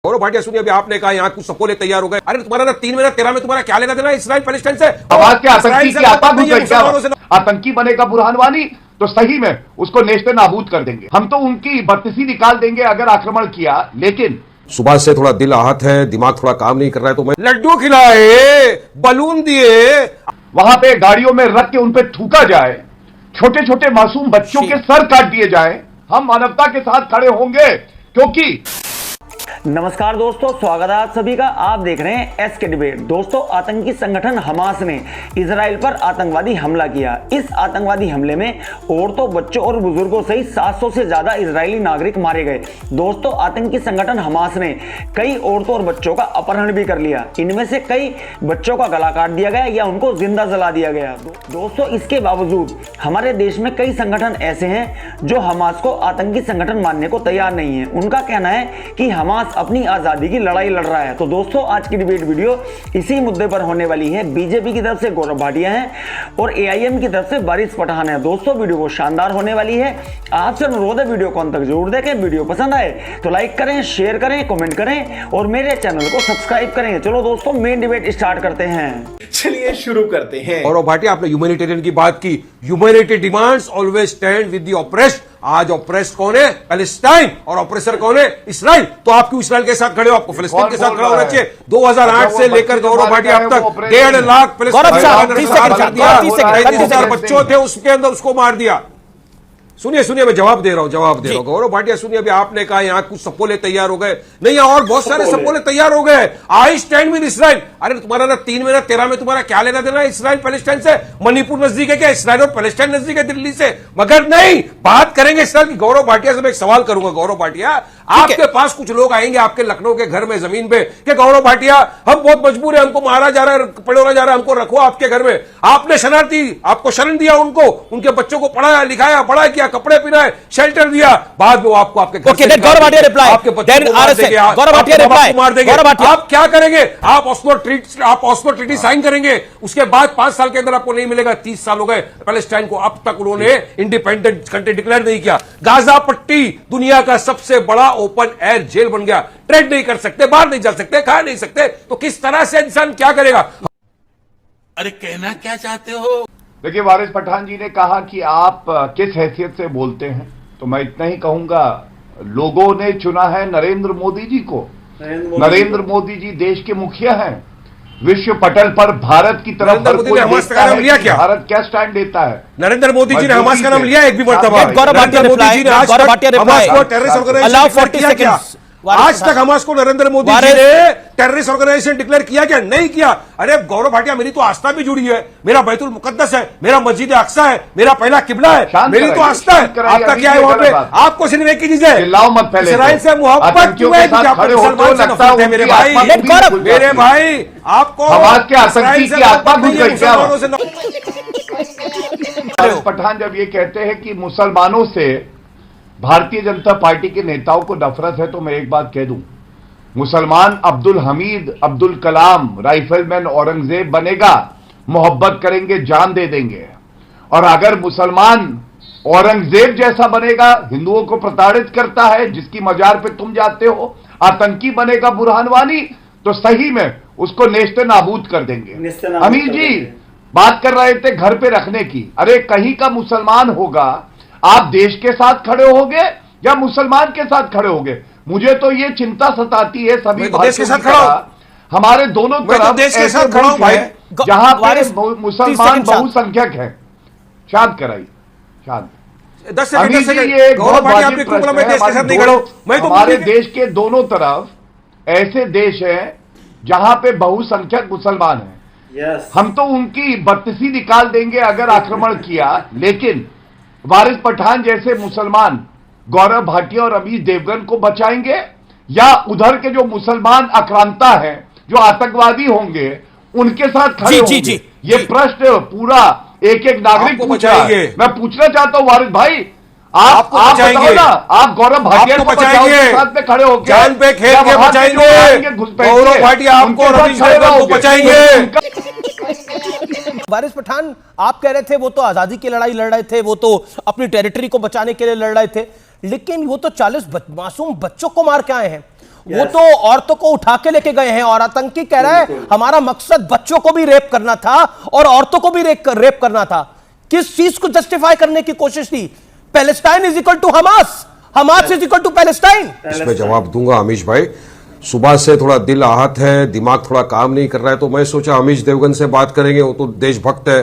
गौरव भाटिया सुनिए, अभी आपने कहा यहाँ कुछ सपोले तैयार हो गए। अरे तुम्हारा ना 3 महीना 13 में तुम्हारा क्या लेना देना इस्राइल पैलेस्टाइन से? आवाज के आतंकी की आतंकी बनेगा बुरहान वानी तो सही में उसको नेश्ते नाबूद कर देंगे। हम तो उनकी बत्तीसी निकाल देंगे अगर आक्रमण किया। लेकिन सुबह से थोड़ा दिल आहत है, दिमाग थोड़ा काम नहीं कर रहा है, तो मैं लड्डू खिलाए, बलून दिए, वहां पे गाड़ियों में रख के उन पे थूका जाए, छोटे छोटे मासूम बच्चों के सर काट दिए जाए, हम मानवता के साथ खड़े होंगे। क्योंकि नमस्कार दोस्तों, स्वागत है आप सभी का। आप देख रहे हैं एसके डिबेट। दोस्तों, आतंकी संगठन हमास ने इजराइल पर आतंकवादी हमला किया। इस आतंकवादी हमले में औरतों, बच्चों और बुजुर्गों सहित 700 से ज्यादा इजरायली नागरिक मारे गए। दोस्तों, आतंकी संगठन हमास ने कई औरतों और बच्चों का अपहरण भी कर लिया। इनमें से कई बच्चों का गला काट दिया गया या उनको जिंदा जला दिया गया। दोस्तों, इसके बावजूद हमारे देश में कई संगठन ऐसे हैं जो हमास को आतंकी संगठन मानने को तैयार नहीं है। उनका कहना है कि हमास अपनी आजादी की लड़ाई लड़ रहा है। तो दोस्तों, आज की डिबेट वीडियो इसी मुद्दे पर होने वाली है। बीजेपी की तरफ से गौरव भाटिया हैं और एआईएम की तरफ से बारिश पठान है। दोस्तों, वीडियो को शानदार होने वाली है। आपसे अनुरोध है वीडियो को अंत तक जरूर देखें। वीडियो पसंद आए तो लाइक करें, शेयर करें, कमेंट करें और मेरे चैनल को सब्सक्राइब करें। चलो दोस्तों, मेन डिबेट स्टार्ट करते हैं। चलिए शुरू करते हैं। गौरव भाटिया, आपने ह्यूमैनिटेरियन की बात की। Humanity demands always stand with the oppressed. आज ऑप्रेस्ड कौन है? पैलेस्टाइन। और ऑप्रेसर कौन है? इस्राइल। तो आप क्यों इस्राइल के साथ खड़े हो? आपको फिलिस्तीन के साथ खड़ा होना चाहिए। 2008 से लेकर गौरव भाटिया अब तक 1.5 लाख बच्चों थे, उसके अंदर उसको मार दिया। सुनिए सुनिए, मैं जवाब दे रहा हूं। गौरव भाटिया सुनिए, अभी आपने कहा यहाँ कुछ सपोले तैयार हो गए। नहीं, और बहुत सारे सपोले तैयार हो गए। I stand with Israel. अरे तुम्हारा ना 3 महीना 13 में तुम्हारा क्या लेना देना इस्राइल पैलेस्टाइन से? मणिपुर नजदीक है क्या? इस्राइल और पैलेस्टाइन नजदीक है दिल्ली से? मगर नहीं, बात करेंगे इस्राइल की। गौरव भाटिया से मैं एक सवाल करूंगा। गौरव भाटिया, आपके पास कुछ लोग आएंगे आपके लखनऊ के घर में जमीन पे कि गौरव भाटिया हम बहुत मजबूर है, हमको मारा जा रहा है, पड़ोरा जा रहा है, हमको रखो आपके घर में। आपने शरणार्थी, आपको शरण दिया, उनको उनके बच्चों को पढ़ाया लिखाया, बड़ा किया, कपड़े पहनाए, शेल्टर दिया। बाद में आपको आपके घर से गौरव भाटिया रिप्लाई, आपके बच्चों को मार देंगे, गौरव भाटिया रिप्लाई, मार देंगे। आप क्या करेंगे? आप ऑस्लो ट्रीटी साइन करेंगे, उसके बाद 5 साल के अंदर आपको नहीं मिलेगा। 30 साल हो गए पैलेस्टाइन को, अब तक उन्होंने इंडिपेंडेंट कंट्री डिक्लेयर नहीं किया। गाजा पट्टी दुनिया का सबसे बड़ा ओपन एयर जेल बन गया। ट्रेड नहीं कर सकते, बाहर नहीं जा सकते, खा नहीं सकते, तो किस तरह से इंसान क्या करेगा? अरे कहना क्या चाहते हो? देखिए, वारिस पठान जी ने कहा कि आप किस हैसियत से बोलते हैं, तो मैं इतना ही कहूंगा, लोगों ने चुना है नरेंद्र मोदी जी को। नरेंद्र मोदी जी देश के मुखिया हैं। विश्व पटल पर भारत की तरफ हर कोई देखता है कि भारत क्या स्टैंड लेता है। नरेंद्र मोदी जी ने हमास का नाम लिया एक भी मर्तबा? Gaurav Bhatia reply, Gaurav Bhatia reply, terrorist organisation आज तक हमास को नरेंद्र मोदी जी ने टेररिस्ट ऑर्गेनाइजेशन डिक्लेयर किया क्या? नहीं किया। अरे गौरव भाटिया, मेरी तो आस्था भी जुड़ी है। मेरा बैतुल मुकद्दस है, मेरा मस्जिद अक्सा है, मेरा पहला किबला है, मेरी तो आस्था है। आपका क्या है वहां पे? आपको सिर्फ एक ही चीज है, इस्राइल से मोहब्बत क्यों है? मुसलमान से नफरत है मेरे भाई। मेरे भाई, आपको पठान जब ये कहते हैं कि मुसलमानों से भारतीय जनता पार्टी के नेताओं को नफरत है, तो मैं एक बात कह दूं, मुसलमान अब्दुल हमीद, अब्दुल कलाम, राइफलमैन औरंगजेब बनेगा, मोहब्बत करेंगे, जान दे देंगे। और अगर मुसलमान औरंगजेब जैसा बनेगा, हिंदुओं को प्रताड़ित करता है, जिसकी मजार पे तुम जाते हो, आतंकी बनेगा बुरहान वानी, तो सही में उसको नेश्ते नाबूद कर देंगे। अमीर जी बात कर रहे थे घर पे रखने की। अरे कहीं का मुसलमान होगा, आप देश के साथ खड़े होगे या मुसलमान के साथ खड़े होगे? मुझे तो ये चिंता सताती है सभी देश के साथ खड़ा। हमारे दोनों तरफ देश के साथ खड़ा भाई, जहां पर मुसलमान बहुसंख्यक है। शांत कराई, शांत। 10 सेकंड ये एक बहुत वाजिब प्रश्न है। हमारे देश के दोनों तरफ ऐसे देश हैं जहां पे बहुसंख्यक मुसलमान हैं। हम तो उनकी बत्तीसी निकाल देंगे अगर आक्रमण किया। लेकिन वारिस पठान जैसे मुसलमान गौरव भाटिया और अमीर देवगन को बचाएंगे, या उधर के जो मुसलमान आक्रांता हैं, जो आतंकवादी होंगे, उनके साथ खड़े होंगे? ये प्रश्न पूरा एक एक नागरिक पूछ रहा है। मैं पूछना चाहता हूं वारिस भाई, आप बताओ ना, आप गौरव भाटिया को बचाएंगे, साथ में खड़े होकर जान पे खेल के बचाएंगे? गौरव भाटिया आपको रवीश देवगन को बचाएंगे? वारिस पठान, आप कह रहे थे वो तो आजादी की लड़ाई लड़ रहे थे, वो तो अपनी टेरिटरी को बचाने के लिए लड़ रहे थे, लेकिन वो तो 40 मासूम बच्चों को मार के आए हैं। वो तो औरतों को उठा के लेके गए हैं, और आतंकी कह रहा है हमारा मकसद बच्चों को भी रेप करना था और औरतों को भी रेप करना था। किस चीज को जस्टिफाई करने की कोशिश थी? Palestine is equal to Hamas, Hamas is equal to Palestine. इसमें जवाब दूंगा अमीश भाई। सुबह से थोड़ा दिल आहत है, दिमाग थोड़ा काम नहीं कर रहा है, तो मैं सोचा अमीश देवगन से बात करेंगे, वो तो देशभक्त है,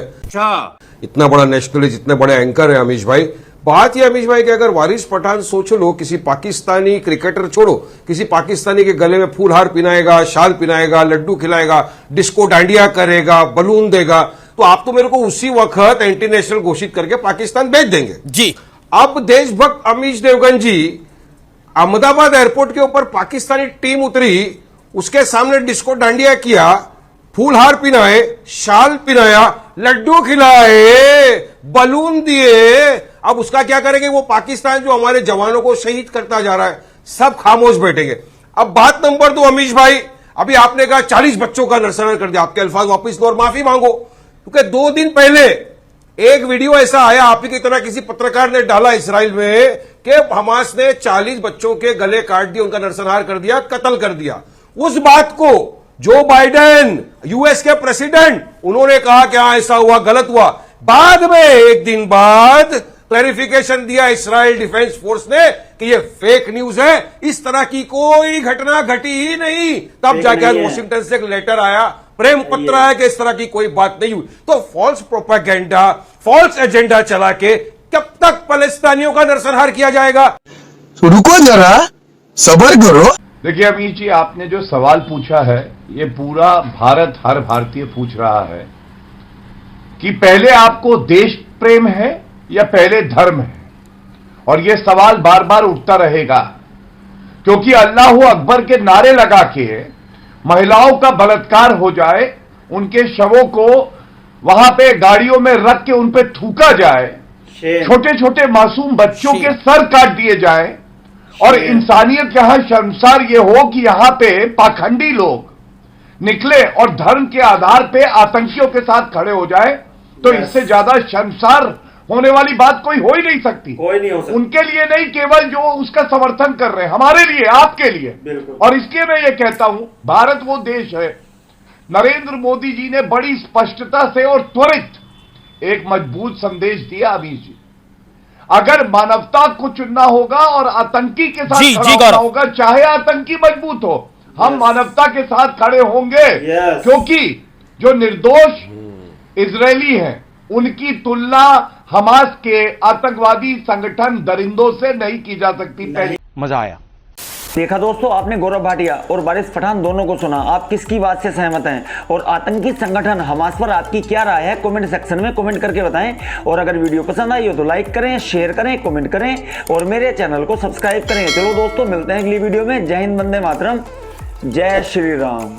इतना बड़ा नेशनलिस्ट, इतने बड़े एंकर है अमीश भाई। बात ये अमीश भाई कि अगर वारिस पठान सोच लो, किसी पाकिस्तानी क्रिकेटर छोड़ो, किसी पाकिस्तानी के गले में फूलहार पिनाएगा, शाल पिनाएगा, लड्डू खिलाएगा, डिस्को डांडिया करेगा, बलून देगा, तो आप तो मेरे को उसी वक्त एंटी नेशनल घोषित करके पाकिस्तान भेज देंगे जी। अब देशभक्त अमीश देवगन जी अहमदाबाद एयरपोर्ट के ऊपर पाकिस्तानी टीम उतरी, उसके सामने डिस्को डांडिया किया, फूलहार पिनाए, शाल पिनाया, लड्डू खिलाए, बलून दिए, अब उसका क्या करेंगे? वो पाकिस्तान जो हमारे जवानों को शहीद करता जा रहा है, सब खामोश बैठेंगे। अब बात नंबर 2 अमीश भाई, अभी आपने कहा 40 बच्चों का नरसंहार कर दिया, आपके अल्फाज वापस लो और माफी मांगो, क्योंकि 2 दिन पहले एक वीडियो ऐसा आया, आप ही की तरह किसी पत्रकार ने डाला इसराइल में कि हमास ने 40 बच्चों के गले काट दिए, उनका नरसंहार कर दिया, कत्ल कर दिया। उस बात को जो बाइडेन यूएस के प्रेसिडेंट, उन्होंने कहा कि हाँ ऐसा हुआ, गलत हुआ। बाद में एक दिन बाद क्लैरिफिकेशन दिया इसराइल डिफेंस फोर्स ने कि ये फेक न्यूज है, इस तरह की कोई घटना घटी ही नहीं। तब जाके आज वॉशिंगटन से एक लेटर आया, प्रेम पत्र आया कि इस तरह की कोई बात नहीं हुई। तो फॉल्स प्रोपेगेंडा, फॉल्स एजेंडा चला के कब तक फलस्तीनियों का नरसंहार किया जाएगा? तो रुको जरा, सब्र करो। देखिए अमीश जी, आपने जो सवाल पूछा है, ये पूरा भारत, हर भारतीय पूछ रहा है कि पहले आपको देश प्रेम है या पहले धर्म है, और यह सवाल बार बार उठता रहेगा, क्योंकि अल्लाहू अकबर के नारे लगा के महिलाओं का बलात्कार हो जाए, उनके शवों को वहां पे गाड़ियों में रख के उन पे थूका जाए, छोटे छोटे मासूम बच्चों के सर काट दिए जाए, और इंसानियत यहां शर्मसार ये हो कि यहां पे पाखंडी लोग निकले और धर्म के आधार पे आतंकियों के साथ खड़े हो जाए, तो इससे ज्यादा शर्मसार होने वाली बात कोई हो ही नहीं सकती। उनके लिए नहीं, केवल जो उसका समर्थन कर रहे हैं, हमारे लिए, आपके लिए। और इसलिए मैं ये कहता हूं, भारत वो देश है, नरेंद्र मोदी जी ने बड़ी स्पष्टता से और त्वरित एक मजबूत संदेश दिया अमीश जी। अगर मानवता को चुनना होगा और आतंकी के साथ खड़ा होना होगा, चाहे आतंकी मजबूत हो, हम मानवता के साथ खड़े होंगे, क्योंकि जो निर्दोष इजरायली हैं उनकी तुलना हमास के आतंकवादी संगठन दरिंदों से नहीं की जा सकती। पहली मजा आया। देखा दोस्तों, आपने गौरव भाटिया और वारिस पठान दोनों को सुना। आप किसकी बात से सहमत हैं और आतंकी संगठन हमास पर आपकी क्या राय है? कमेंट सेक्शन में कमेंट करके बताएं। और अगर वीडियो पसंद आई हो तो लाइक करें, शेयर करें, कमेंट करें और मेरे चैनल को सब्सक्राइब करें। चलो दोस्तों, मिलते हैं अगली वीडियो में। जय हिंद, वंदे मातरम, जय श्री राम।